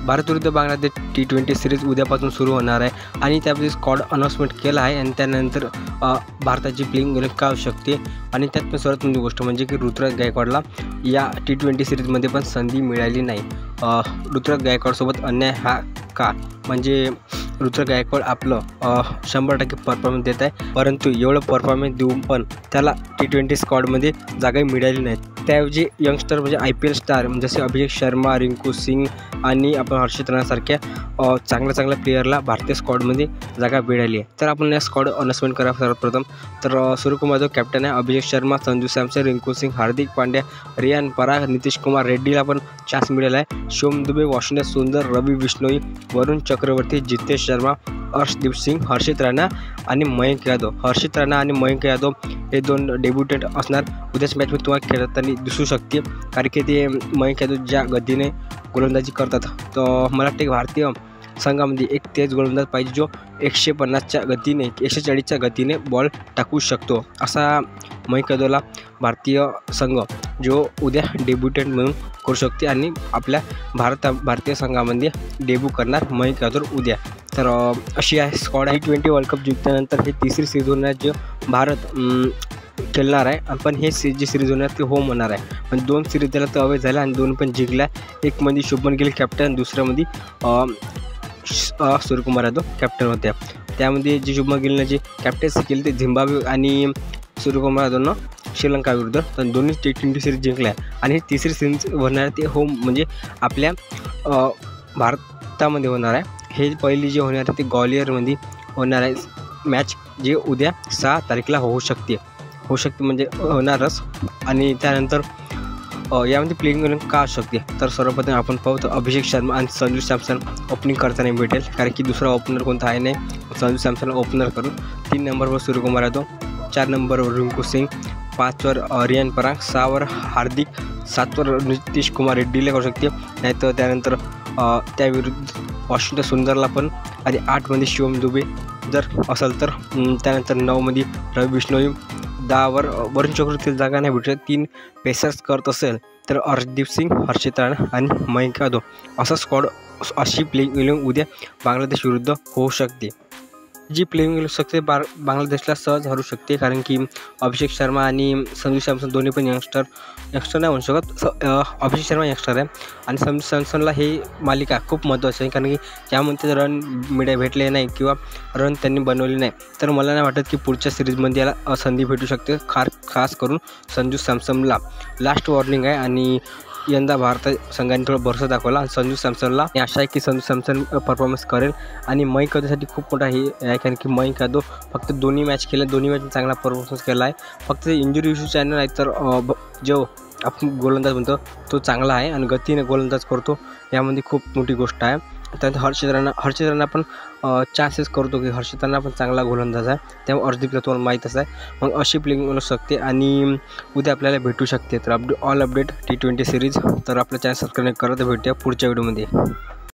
भारत विरुद्ध Bangladesh T20 series उद्यापासून सुरू होणार आहे आणि त्यामध्ये स्क्वॉड अनाउन्समेंट केला आहे आणि त्यानंतर भारताची प्लेइंग 11 का असू शकते आणि त्यात पण सर्वात मोठी गोष्ट म्हणजे की ऋतुराज गायकवाडला या T20 सिरीजमध्ये पण संधी मिळाली नाही। ऋतुराज गायकवाडसोबत अन्याय हा का, म्हणजे ऋतुराज गायकवाड आपलं 100% परफॉर्मन्स देत आहे, परंतु एवढं परफॉर्मन्स देऊन पण त्याला T20 स्क्वॉडमध्ये जागा मिळाली नाही। त्याऐवजी यंगस्टर म्हणजे IPL स्टार जसे अभिषेक शर्मा, रिंकू सिंग आणि आपण हर्षित राणासारख्या चांगल्या प्लेयरला भारतीय स्क्वॉडमध्ये जागा मिळाली आहे। तर आपण या स्क्वॉड अनाउन्समेंट करा सर्वप्रथम। तर सूर्यकुमार यादव कॅप्टन आहे, अभिषेक शर्मा, संजू सॅमसन, रिंकू सिंग, हार्दिक पांड्या, रियान पराग, नितीश कुमार रेड्डीला पण चान्स मिळाला आहे, शिवम दुबे, वॉशिंग्टन सुंदर, रवी बिश्नोई, वरुण चक्रवर्ती, जितेश शर्मा, अर्शदीप सिंग, हर्षित राणा आणि मयंक यादव। हर्षित राणा आणि मयंक यादव हे दोन डेब्युटंट असणार उद्याच्या मॅचमध्ये तुम्हाला खेळताना दिसू शकते, कारण की ते मयंक यादव ज्या गतीने गोलंदाजी करतात तर मला वाटते भारतीय संघामध्ये एक तेज गोलंदाज पाहिजे जो 150च्या गतीने 140च्या गतीने बॉल टाकू शकतो, असा मयंक यादवला भारतीय संघ जो उद्या डेब्युटंट म्हणून करू शकते आणि आपल्या भारतीय संघामध्ये डेब्यू करणार मयंक यादव उद्या। तर अशी आहे स्क्वॉड आहे। T20 वर्ल्ड कप जिंकल्यानंतर हे तिसरी सिरीज होणार जे भारत खेळणार आहे, पण हे जी सिरीज होणार ती होम होणार आहे, म्हणजे 2 सिरीज त्याला तर अवे झाल्या आणि 2 पण जिंकल्या। एक मध्ये शुभमन गिल कॅप्टन, दुसऱ्यामध्ये सूर्यकुमार यादव कॅप्टन होत्या। त्यामध्ये जे शुभमन गिलनं जे कॅप्टन्सी केली ते झिम्बाब्वे आणि सूर्यकुमार यादवनं श्रीलंका विरुद्ध, तर दोन्ही T20 सिरीज जिंकल्या आणि तिसरी सिरीज होणार ते होम म्हणजे आपल्या भारतामध्ये होणार आहे। हे पहिली जे होणार आहे ते ग्वालियरमध्ये होणार आहे मॅच, जे उद्या 6 तारखेला होऊ शकते म्हणजे होणारच। आणि त्यानंतर यामध्ये प्लेइंग 11 का असू शकते, तर सर्वप्रथम आपण पाहू तर अभिषेक शर्मा आणि संजू सॅमसन ओपनिंग करताना भेटेल, कारण की दुसरा ओपनर कोणता आहे नाही। संजू सॅमसनला ओपनर करून 3 नंबरवर सूर्यकुमार यादव, 4 नंबरवर रिंकू सिंग, 5वर रियान पराग, 6वर हार्दिक, 7वर नितीश कुमार रेड्डीला करू शकते, नाहीतर त्यानंतर त्याविरुद्ध वॉशिंग्टन सुंदरला पण, आणि 8मध्ये शिवम दुबे जर असेल तर, त्यानंतर 9मध्ये रवी बिश्नोई, 10वर वरुण चक्रवर्तीला जागा नाही भेटत, 3 पेसर्स करत असेल तर अर्शदीप सिंग, हर्षित राणा आणि मयंक यादव असा स्क्वॉड, अशी प्लेइंग 11 उद्या बांगलादेश विरुद्ध होऊ शकते। जी प्लेइंग 11 शकते बांगलादेशला सहज हरू शकते, कारण की अभिषेक शर्मा आणि संजू सॅमसन दोन्ही पण यंगस्टर नाही म्हणू शकत, अभिषेक शर्मा यंगस्टर आहे आणि संजू सॅमसनला हे मालिका खूप महत्त्वाची आहे, कारण की त्यामध्ये रन भेटले नाही किंवा रन त्यांनी बनवले नाही, तर मला नाही वाटत की पुढच्या सिरीजमध्ये याला संधी भेटू शकते। खास करून संजू सॅमसनला लास्ट वॉर्निंग आहे आणि यंदा भारत संघाने थोडा भरोसा दाखवला आणि संजू सॅमसनला आशा आहे की संजू सॅमसन परफॉर्मन्स करेल आणि मयंक यादवसाठी खूप मोठा हे आहे, कारण की मयंक यादव फक्त दोन्ही मॅच चांगला परफॉर्मन्स केला आहे, फक्त इंजुरी इश्यूच्या नाही तर जो आपण गोलंदाज म्हणतो तो चांगला आहे आणि गतीने गोलंदाज करतो, यामध्ये खूप मोठी गोष्ट आहे। त्यानंतर हर्षित राणा पण चान्सेस करतो की हर्षित राणा पण चांगला गोलंदाज आहे, त्यामुळे अर्शदीपला तुम्हाला माहीतच आहे, मग अशी प्लेइंग होऊ शकते आणि उद्या आपल्याला भेटू शकते। तर ऑल अपडेट T20 सिरीज, तर आपलं चॅनल सबस्क्राईब करा, तर भेटूया पुढच्या व्हिडिओमध्ये।